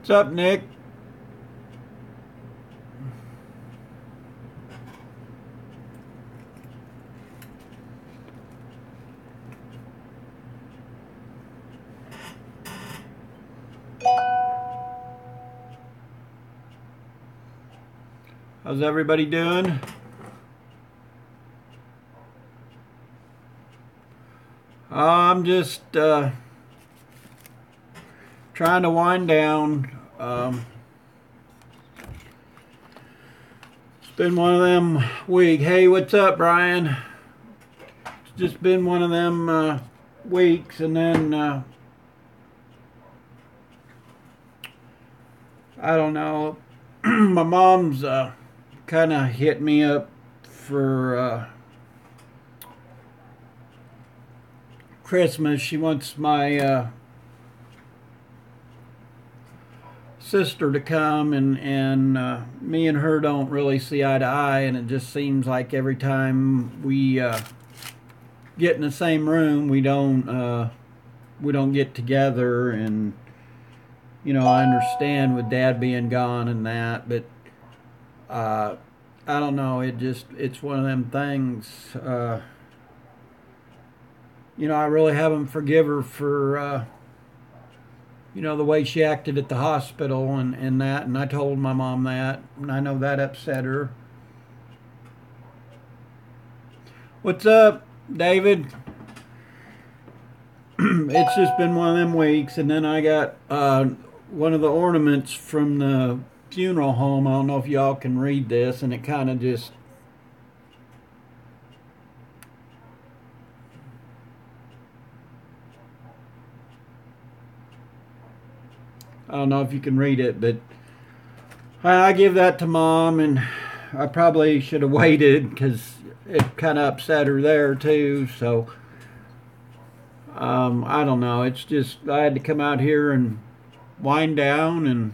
What's up, Nick? How's everybody doing? I'm just trying to wind down. It's been one of them weeks. Hey, what's up, Brian? It's just been one of them weeks, and then I don't know. My mom's kind of hit me up for Christmas. She wants my sister to come, and me and her don't really see eye to eye, and it just seems like every time we get in the same room, we don't get together. And you know, I understand with Dad being gone and that, but I don't know. It's one of them things. You know, I really haven't forgive her for you know, the way she acted at the hospital and that. And I told my mom that, and I know that upset her. What's up, David? It's just been one of them weeks, and then I got one of the ornaments from the funeral home. I don't know if y'all can read this, and it kind of just, I don't know if you can read it, but I give that to Mom, and I probably should have waited because it kind of upset her there too. So I don't know. It's just I had to come out here and wind down, and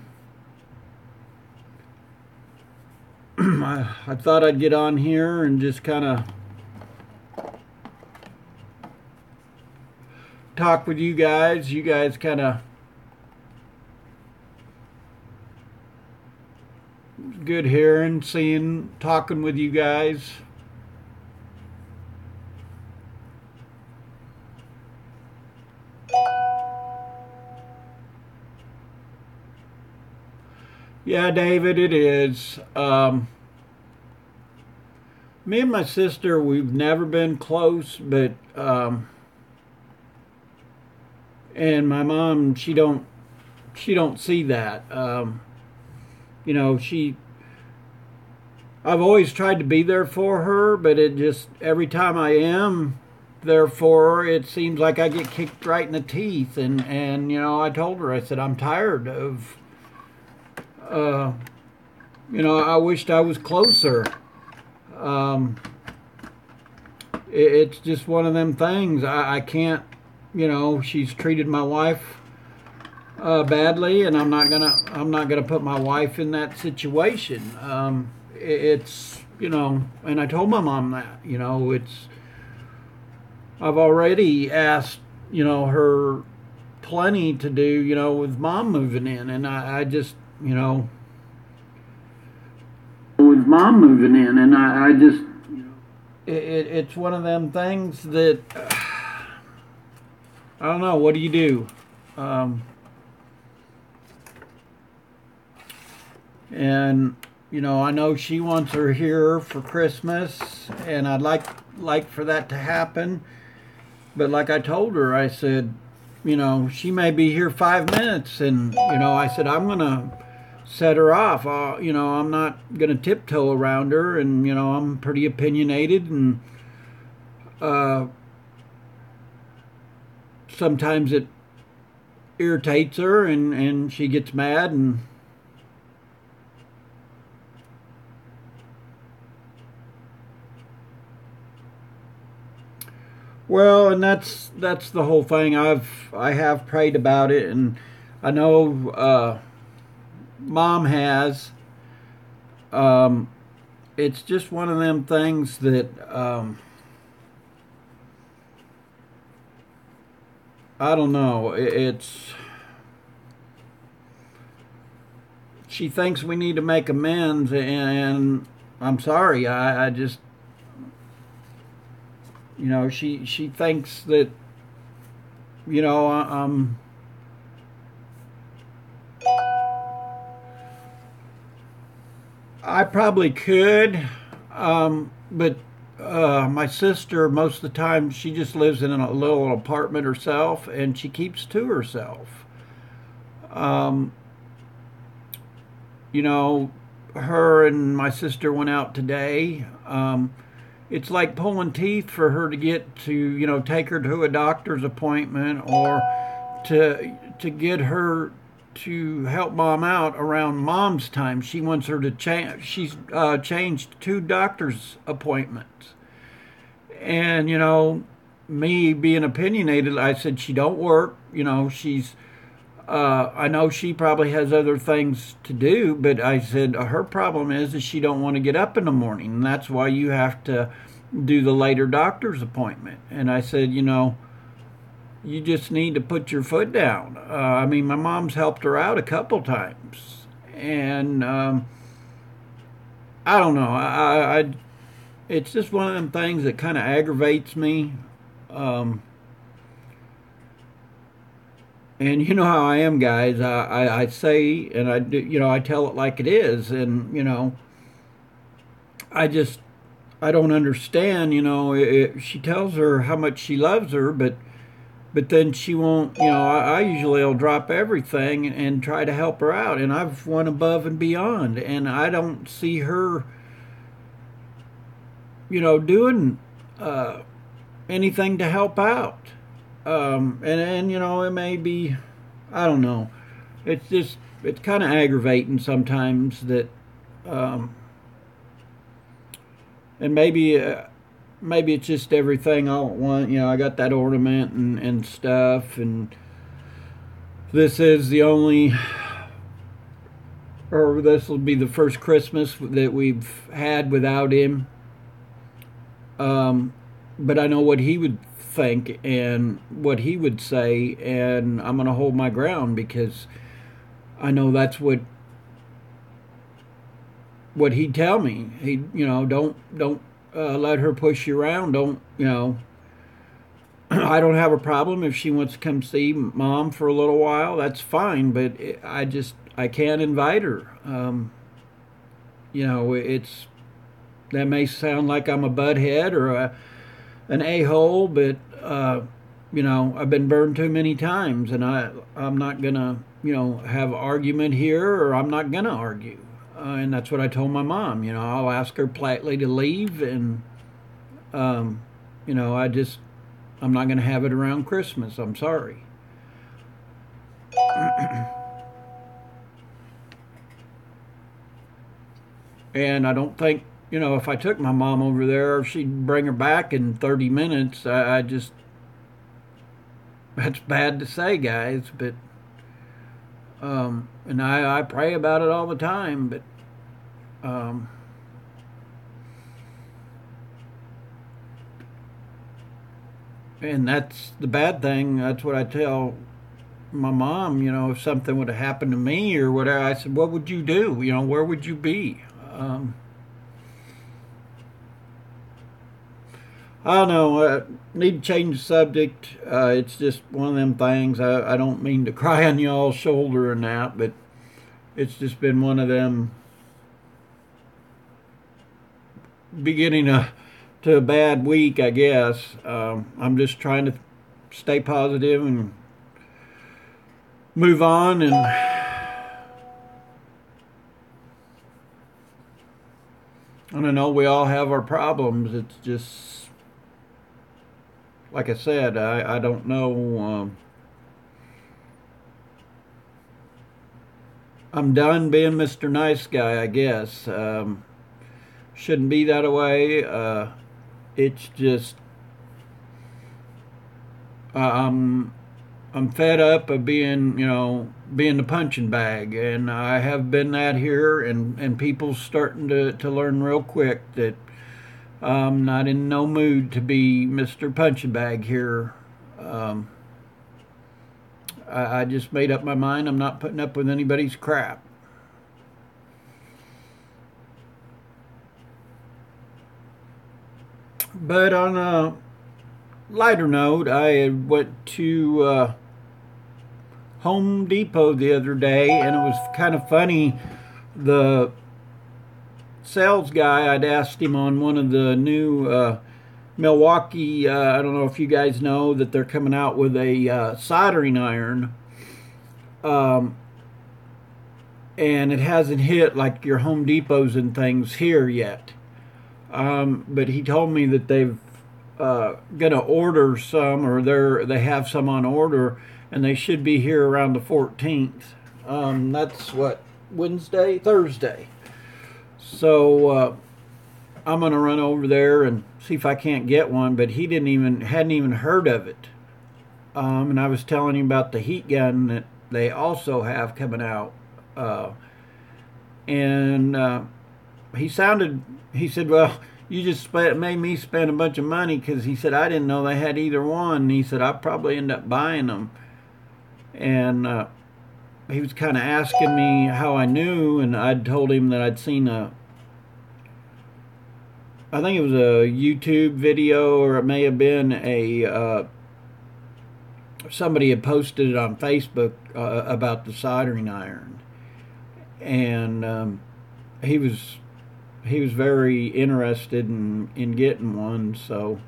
I thought I'd get on here and just kind of talk with you guys. You guys kind of good hearing, seeing, talking with you guys. Yeah, David, it is. Me and my sister, we've never been close, but and my mom, she don't see that. You know, I've always tried to be there for her, but it just every time I am there for her, it seems like I get kicked right in the teeth. And you know, I told her, I said I'm tired of. Uh, you know, I wished I was closer. Um, it's just one of them things. I can't. You know, she's treated my wife badly, and I'm not gonna put my wife in that situation. It's you know, and I told my mom that. You know, I've already asked you know her plenty to do you know with Mom moving in, and I just you know with Mom moving in, and I just it's one of them things that I don't know. What do you do? Um, and you know, I know she wants her here for Christmas, and I'd like for that to happen. But like I told her, I said, you know, she may be here 5 minutes, and you know, I said I'm gonna set her off. You know, I'm not gonna tiptoe around her, and you know, I'm pretty opinionated, and uh, sometimes it irritates her, and she gets mad, and well, and that's the whole thing. I have prayed about it, and I know Mom has. Um, it's just one of them things that I don't know. It's she thinks we need to make amends, and I'm sorry. I just, she thinks that, you know, I probably could, but my sister, most of the time, she just lives in a little apartment herself, and she keeps to herself. Um, you know, her and my sister went out today. It's like pulling teeth for her to get to, take her to a doctor's appointment, or to get her to help mom out around mom's time. She wants her to change. She's changed 2 doctor's appointments, and me being opinionated, I said she don't work. She's. I know she probably has other things to do, but I said her problem is she don't want to get up in the morning, and that's why you have to do the later doctor's appointment. And I said, you just need to put your foot down. I mean, my mom's helped her out a couple times, and I don't know. It's just one of them things that kind of aggravates me. And you know how I am, guys. I say, and I do, I tell it like it is, and I just I don't understand. She tells her how much she loves her, but then she won't. I usually will drop everything and try to help her out, and I've went above and beyond, and I don't see her, doing anything to help out. And it may be, I don't know. It's kind of aggravating sometimes that, and maybe it's just everything all at once. I got that ornament and stuff, and this is the only, or this will be the first Christmas that we've had without him. But I know what he would think and what he would say, and I'm going to hold my ground because I know that's what he'd tell me. He, don't let her push you around. Don't, I don't have a problem if she wants to come see mom for a little while. That's fine, but I can't invite her. It's that may sound like I'm a butthead or an a-hole, but I've been burned too many times, and I'm not gonna have argument here, or I'm not gonna argue, and that's what I told my mom. I'll ask her politely to leave, and I'm not gonna have it around Christmas. I'm sorry. And I don't think, if I took my mom over there, she'd bring her back in 30 minutes. I just, that's bad to say, guys, but, and I pray about it all the time, but, and that's the bad thing. That's what I tell my mom, if something would have happened to me or whatever. I said, what would you do? Where would you be? I don't know. I need to change the subject. It's just one of them things. I don't mean to cry on y'all's shoulder and that, but it's just been one of them beginning to a bad week, I guess. I'm just trying to stay positive and move on, and I don't know, we all have our problems. It's just, like I said, I don't know. I'm done being Mr. Nice Guy, I guess. Shouldn't be that way. It's just, I'm fed up of being, being the punching bag, and I have been that here, and people's starting to learn real quick that I'm not in no mood to be Mr. Punching Bag here. I just made up my mind I'm not putting up with anybody's crap. But on a lighter note, I went to Home Depot the other day, and it was kind of funny. The sales guy, I'd asked him on one of the new Milwaukee, I don't know if you guys know that they're coming out with a soldering iron. Um, and it hasn't hit like your Home Depots and things here yet. But he told me that they've gonna order some, or they have some on order, and they should be here around the 14th. That's what, Wednesday, Thursday. So I'm gonna run over there and see if I can't get one. But he hadn't even heard of it. And I was telling him about the heat gun that they also have coming out. And he said, well, you just made me spend a bunch of money, because he said, I didn't know they had either one. And he said, I'd probably end up buying them. And he was kind of asking me how I knew, and I'd told him that I'd seen I think it was a YouTube video, or it may have been somebody had posted it on Facebook about the soldering iron. And he was very interested in getting one. So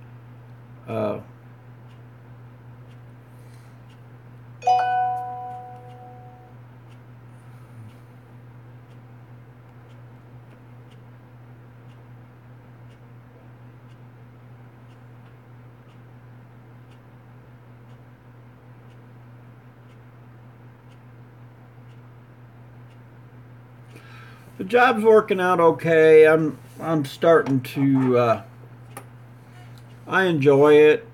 the job's working out okay. I'm starting to I enjoy it.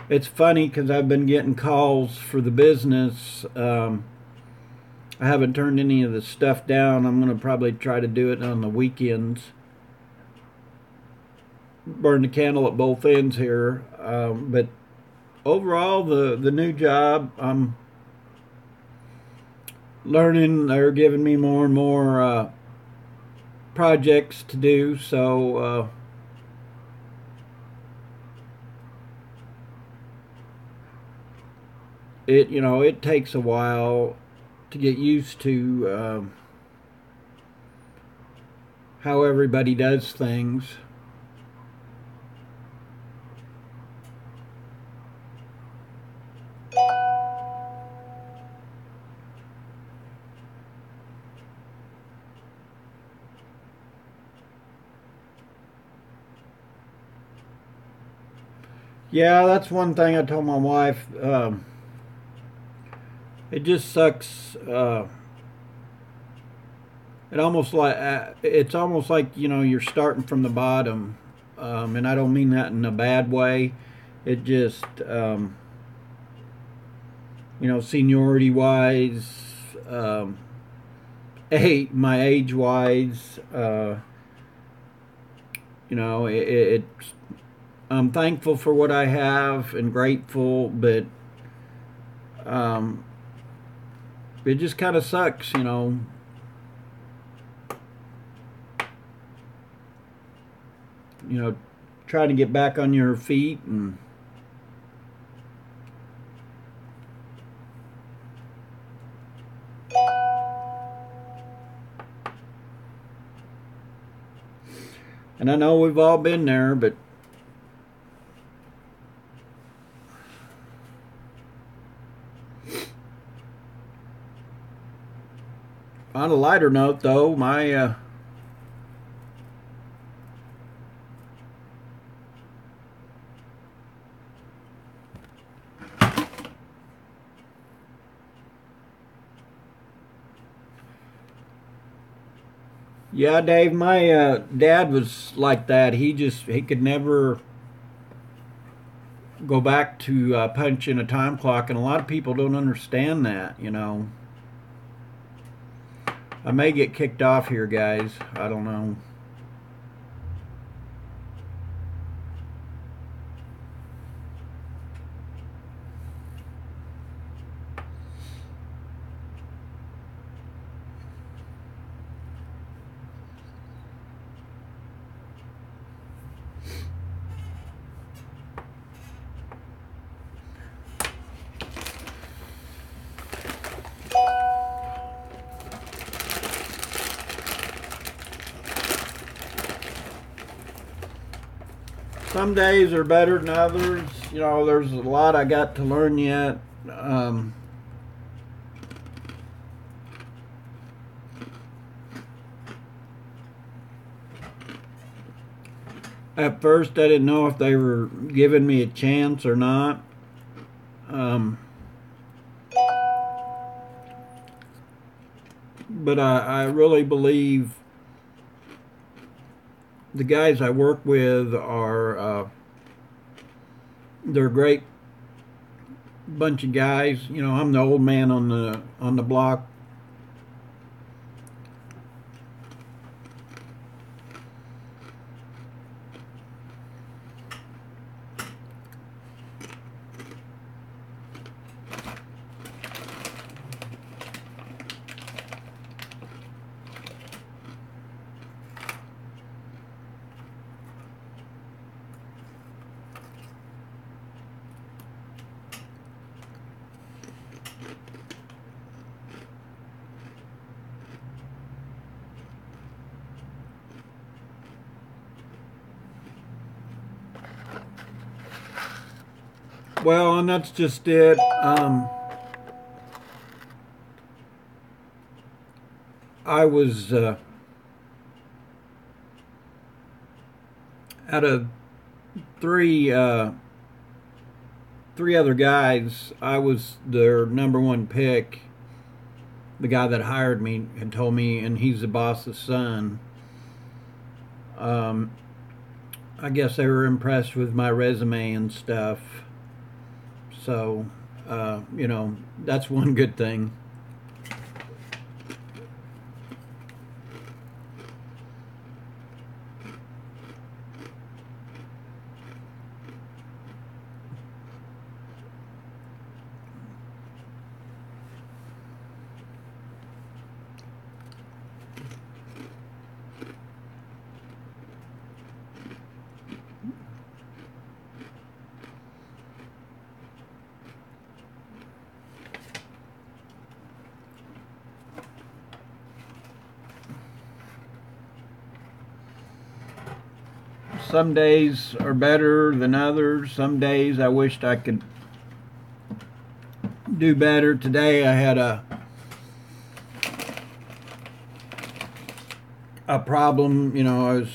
It's funny because I've been getting calls for the business. I haven't turned any of the stuff down. I'm going to probably try to do it on the weekends. Burn the candle at both ends here. But overall, the new job, I'm learning. They're giving me more and more projects to do. So it takes a while to get used to how everybody does things. Yeah, that's one thing I told my wife. It just sucks. It's almost like you're starting from the bottom, and I don't mean that in a bad way. It just seniority wise, my age wise, it's I'm thankful for what I have and grateful, but it just kind of sucks, trying to get back on your feet. And I know we've all been there, but on a lighter note, though, my yeah, Dave, my dad was like that. He could never go back to punching a time clock, and a lot of people don't understand that. I may get kicked off here, guys. I don't know. some days are better than others. You know, there's a lot I got to learn yet. At first, I didn't know if they were giving me a chance or not. But I really believe the guys I work with are they're a great bunch of guys. You know, I'm the old man on the block. Well, and that's just it. I was out of three other guys, I was their number one pick. The guy that hired me had told me, and he's the boss's son. I guess they were impressed with my resume and stuff. So, you know, that's one good thing. Some days are better than others. Some days I wished I could do better. Today I had a problem. You know,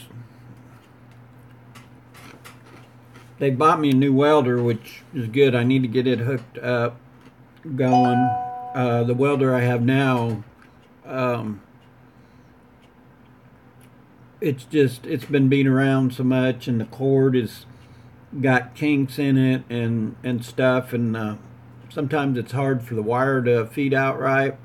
they bought me a new welder, which is good. I need to get it hooked up, going. The welder I have now, it's been beat around so much, and the cord has got kinks in it and stuff, and sometimes it's hard for the wire to feed out right.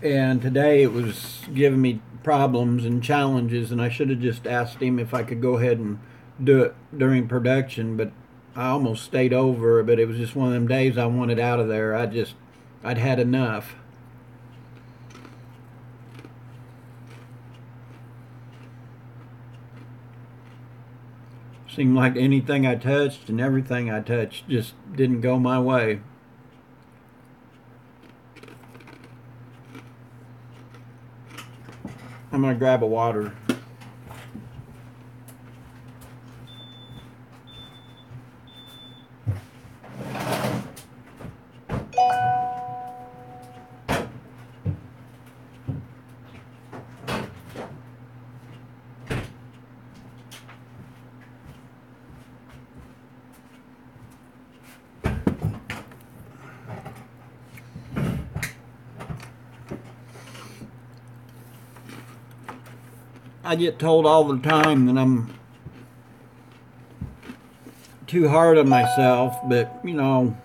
And today it was giving me problems and challenges, and I should have just asked him if I could go ahead and do it during production, but I almost stayed over. But it was just one of them days I wanted out of there. I'd had enough. Seemed like anything I touched and everything I touched just didn't go my way. I'm gonna grab a water. I get told all the time that I'm too hard on myself, but you know,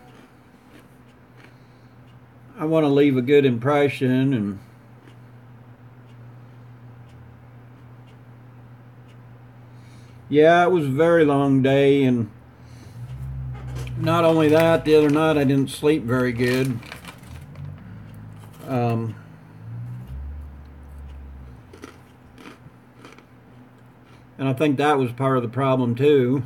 I want to leave a good impression, and yeah, it was a very long day, and not only that, the other night I didn't sleep very good. And I think that was part of the problem too.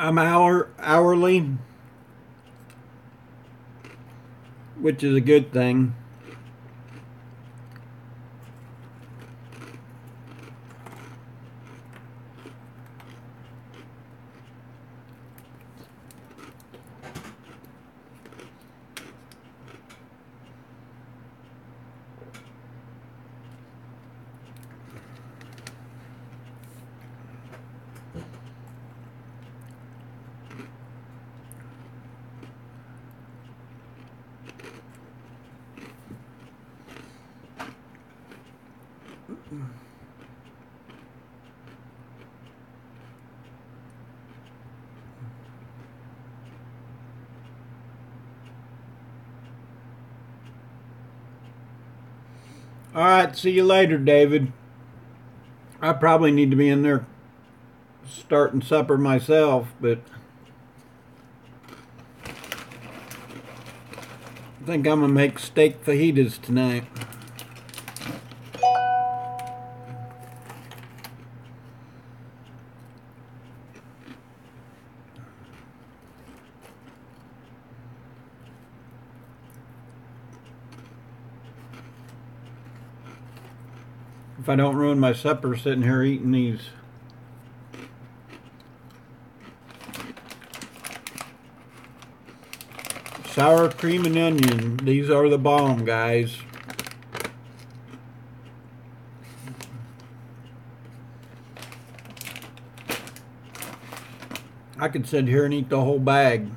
I'm hourly, which is a good thing. All right, see you later, David. I probably need to be in there starting supper myself, but I think I'm gonna make steak fajitas tonight. If I don't ruin my supper sitting here eating these. Sour cream and onion. These are the bomb, guys. I could sit here and eat the whole bag.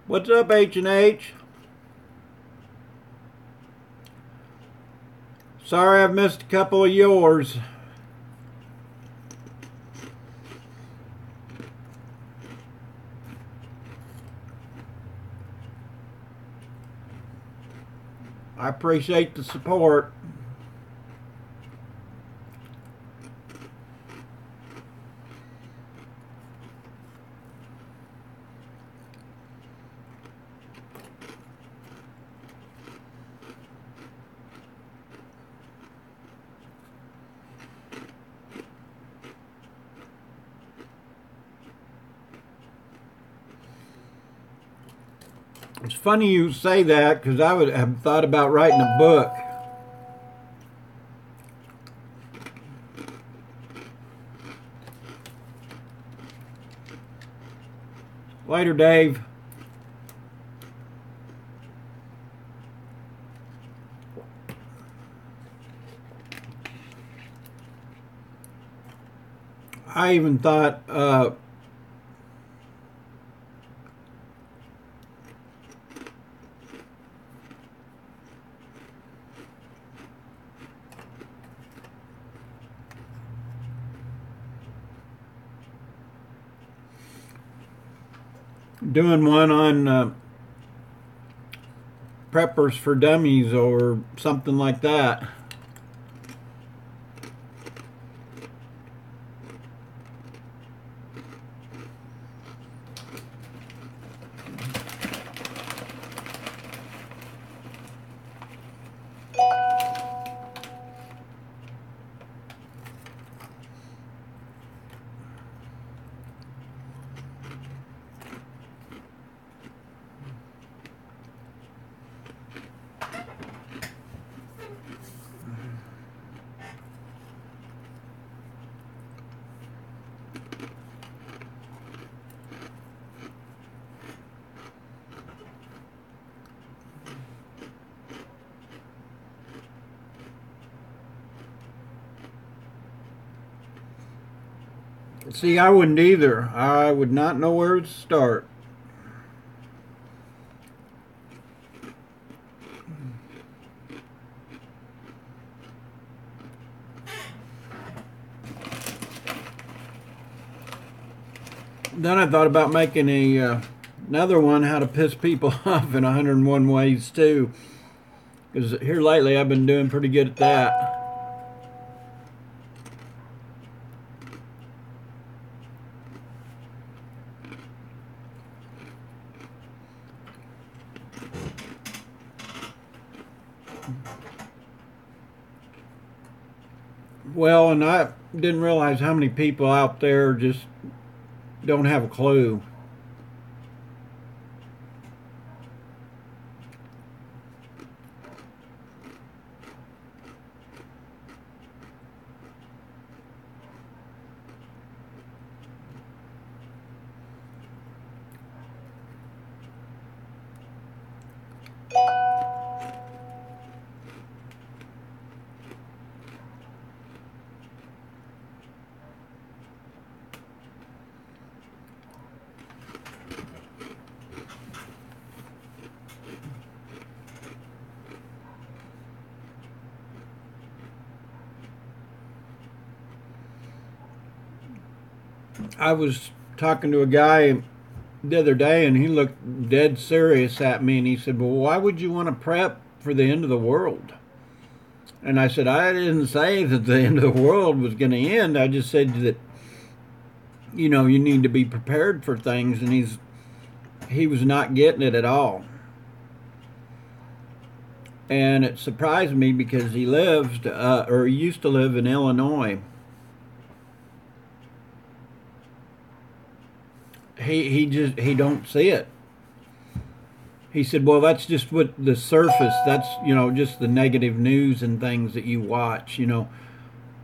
What's up, H&H? Sorry I've missed a couple of yours. I appreciate the support. It's funny you say that because I would have thought about writing a book. Later, Dave. I even thought doing one on Preppers for Dummies or something like that. See, I wouldn't either. I would not know where to start. Then I thought about making another one, how to piss people off in 101 ways too. Because here lately I've been doing pretty good at that. Well, and didn't realize how many people out there just don't have a clue. I was talking to a guy the other day, and he looked dead serious at me, and he said, well, why would you want to prep for the end of the world? And I said, I didn't say that the end of the world was going to end. I just said that, you know, you need to be prepared for things. And he was not getting it at all. And it surprised me because he lived, or he used to live in Illinois. He don't see it. He said, well, that's just what the surface, that's, you know, just the negative news and things that you watch, you know.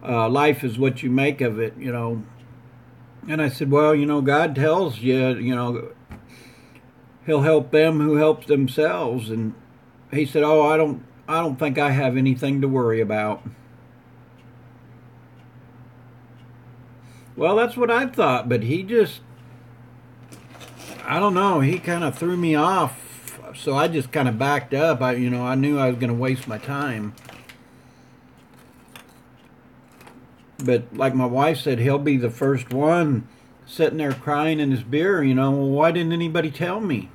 Life is what you make of it, you know. And I said, well, you know, God tells you, you know, he'll help them who help themselves. And he said, oh, I don't think I have anything to worry about. Well, that's what I thought, but he just, I don't know, he kind of threw me off. So I just kind of backed up. I knew I was going to waste my time. But like my wife said, he'll be the first one sitting there crying in his beer. You know, well, why didn't anybody tell me?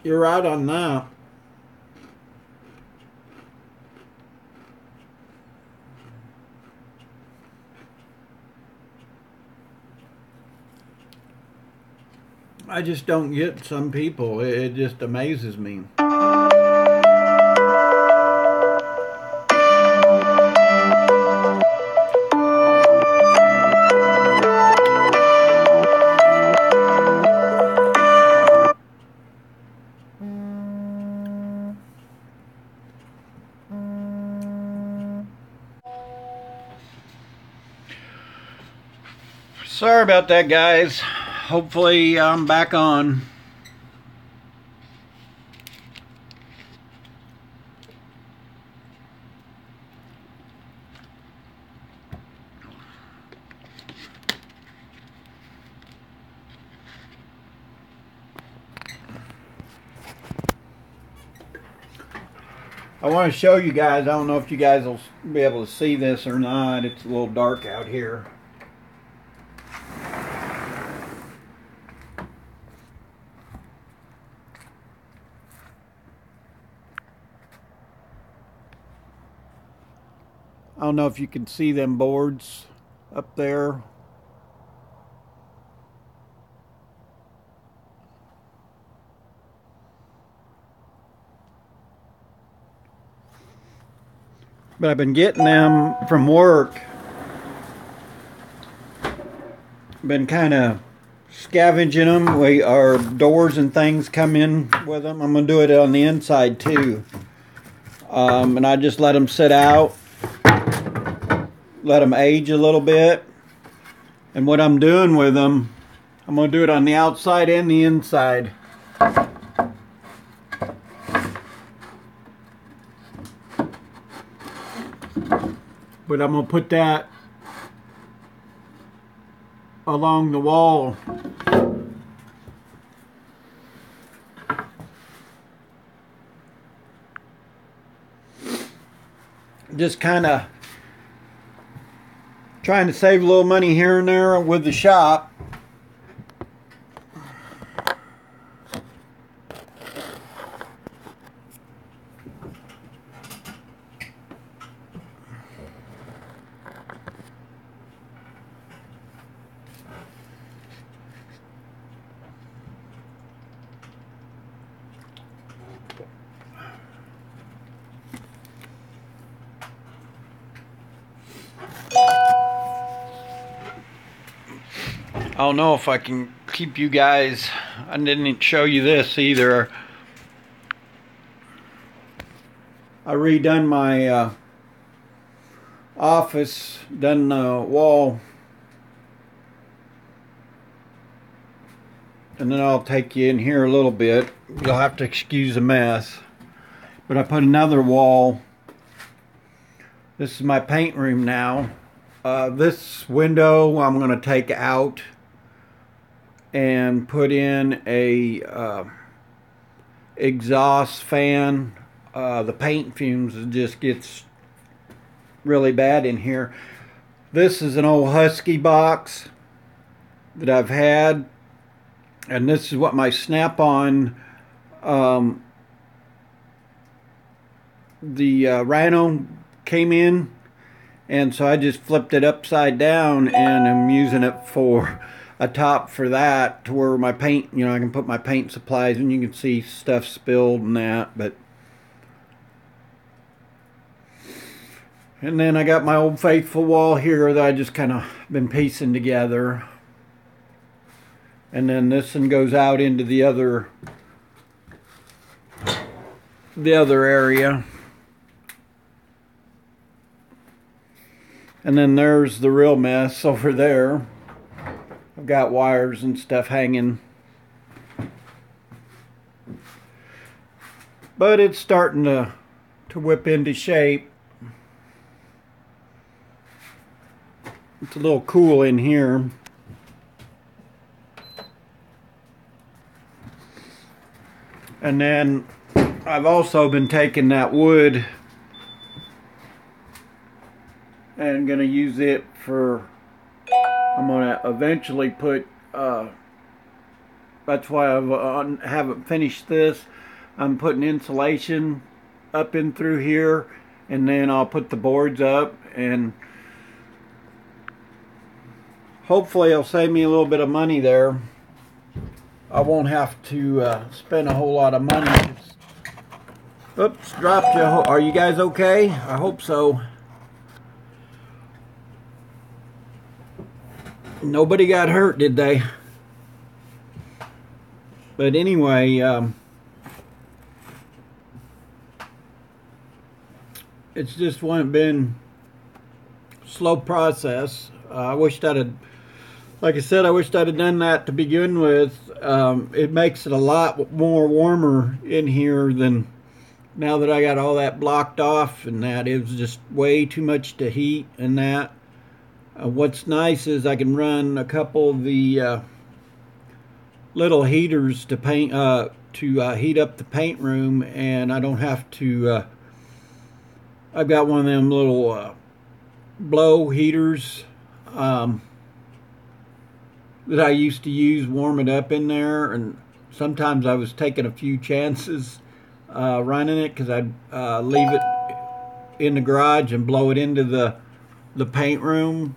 You're right on that. I just don't get some people. It just amazes me. Sorry about that, guys. Hopefully I'm back on. I want to show you guys, I don't know if you guys will be able to see this or not. It's a little dark out here. I don't know if you can see them boards up there. But I've been getting them from work. Been kind of scavenging them. Our doors and things come in with them. I'm going to do it on the inside too. And I just let them sit out. Let them age a little bit. And what I'm doing with them, I'm going to do it on the outside and the inside. But I'm going to put that along the wall. just kind of trying to save a little money here and there with the shop. I don't know if I can keep you guys. I didn't show you this either. I redone my office, done the wall, and then I'll take you in here a little bit. You'll have to excuse the mess. But I put another wall. This is my paint room now. This window I'm going to take out and put in a exhaust fan. The paint fumes just gets really bad in here. This is an old Husky box that I've had, and this is what my Snap-on the Rhino came in, and so I just flipped it upside down and I'm using it for a top for that, to where my paint, you know, I can put my paint supplies and you can see stuff spilled and that. But and then I got my Old Faithful wall here that I just kind of been piecing together, and then this one goes out into the other area. And then there's the real mess over there. I've got wires and stuff hanging. But it's starting to whip into shape. It's a little cool in here. And then I've also been taking that wood and gonna use it for, I'm gonna eventually put, that's why I haven't finished this. I'm putting insulation up in through here, and then I'll put the boards up, and hopefully it'll save me a little bit of money there. I won't have to spend a whole lot of money. Oops, dropped you. Are you guys okay? I hope so. Nobody got hurt, did they? But anyway, it's just been a slow process. I wished I'd have, like I said, I wished I'd have done that to begin with. It makes it a lot more warmer in here than now that I got all that blocked off, and that it was just way too much to heat and that. What's nice is I can run a couple of the little heaters to paint to heat up the paint room, and I don't have to. I've got one of them little blow heaters that I used to use, warm it up in there, and sometimes I was taking a few chances running it, because I'd leave it in the garage and blow it into the paint room.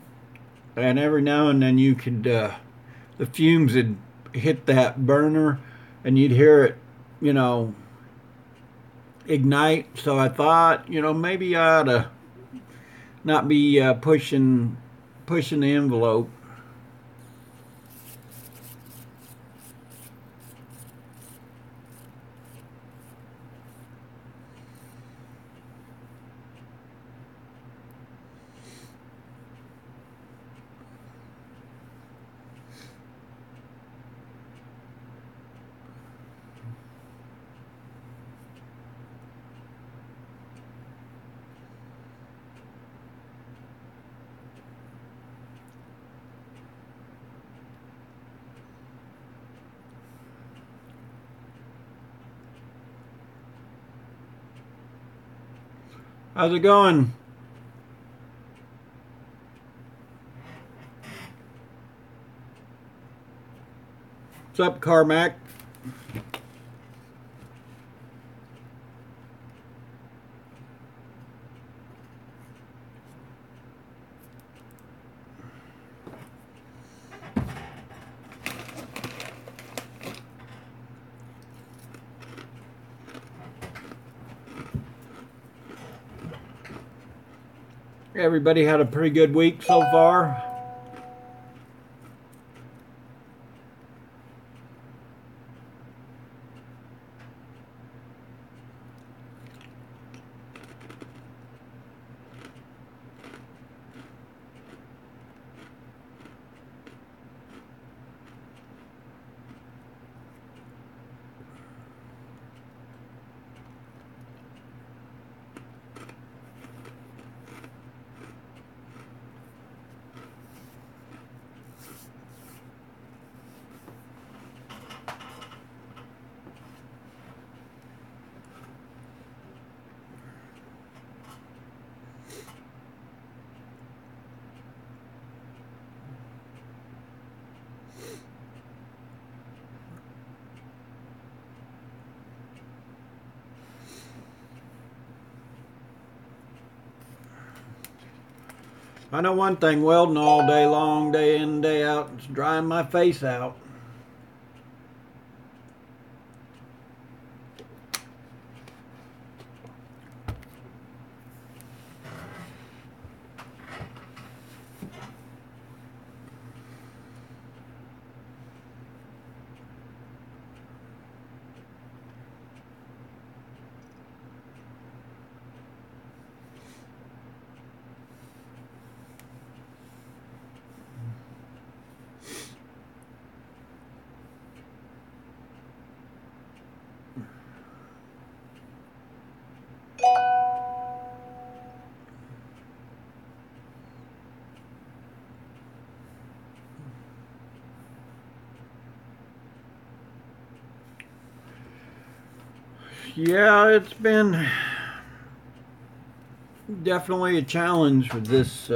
And every now and then you could, the fumes would hit that burner and you'd hear it, you know, ignite. So I thought, you know, maybe I ought to not be pushing the envelope. How's it going? What's up, Carmack? Everybody had a pretty good week so far. I know one thing, welding all day long, day in, day out, it's drying my face out. Yeah, it's been definitely a challenge with this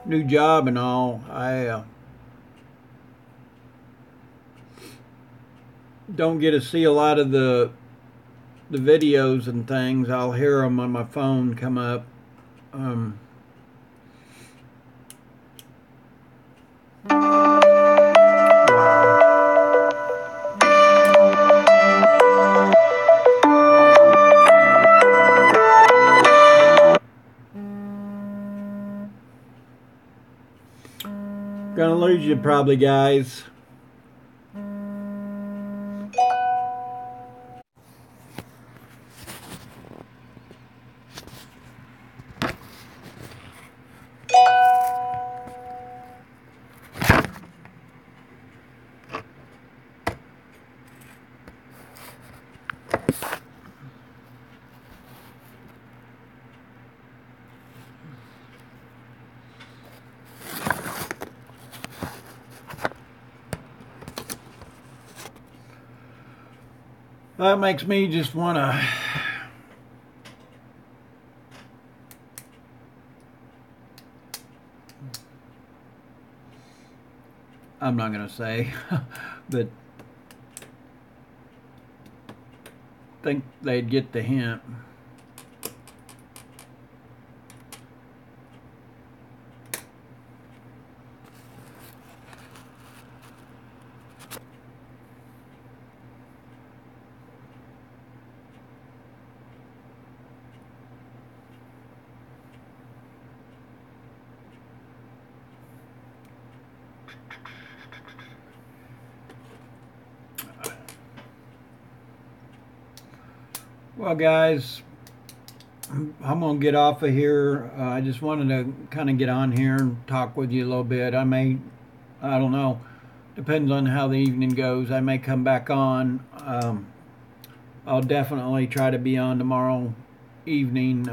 new job and all. I don't get to see a lot of the videos and things. I'll hear them on my phone come up. Gonna lose you probably, guys. That makes me just want to I'm not going to say, but think they'd get the hint. Well, guys, I'm going to get off of here. I just wanted to kind of get on here and talk with you a little bit. I don't know, depends on how the evening goes. I may come back on. I'll definitely try to be on tomorrow evening.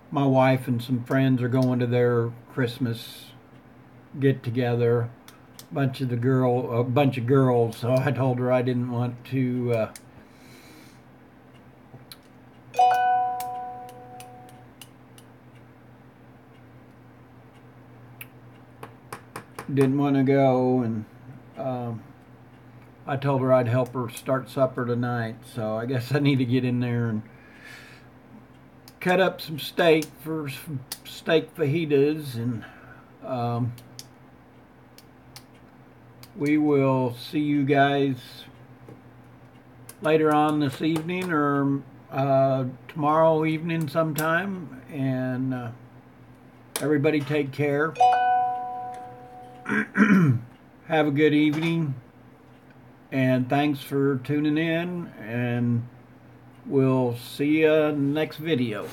My wife and some friends are going to their Christmas get-together. A bunch of girls, so I told her I didn't want to didn't want to go, and I told her I'd help her start supper tonight, so I guess I need to get in there and cut up some steak for some steak fajitas, and we will see you guys later on this evening or tomorrow evening sometime, and everybody take care. Have a good evening, and thanks for tuning in, and we'll see you in the next video.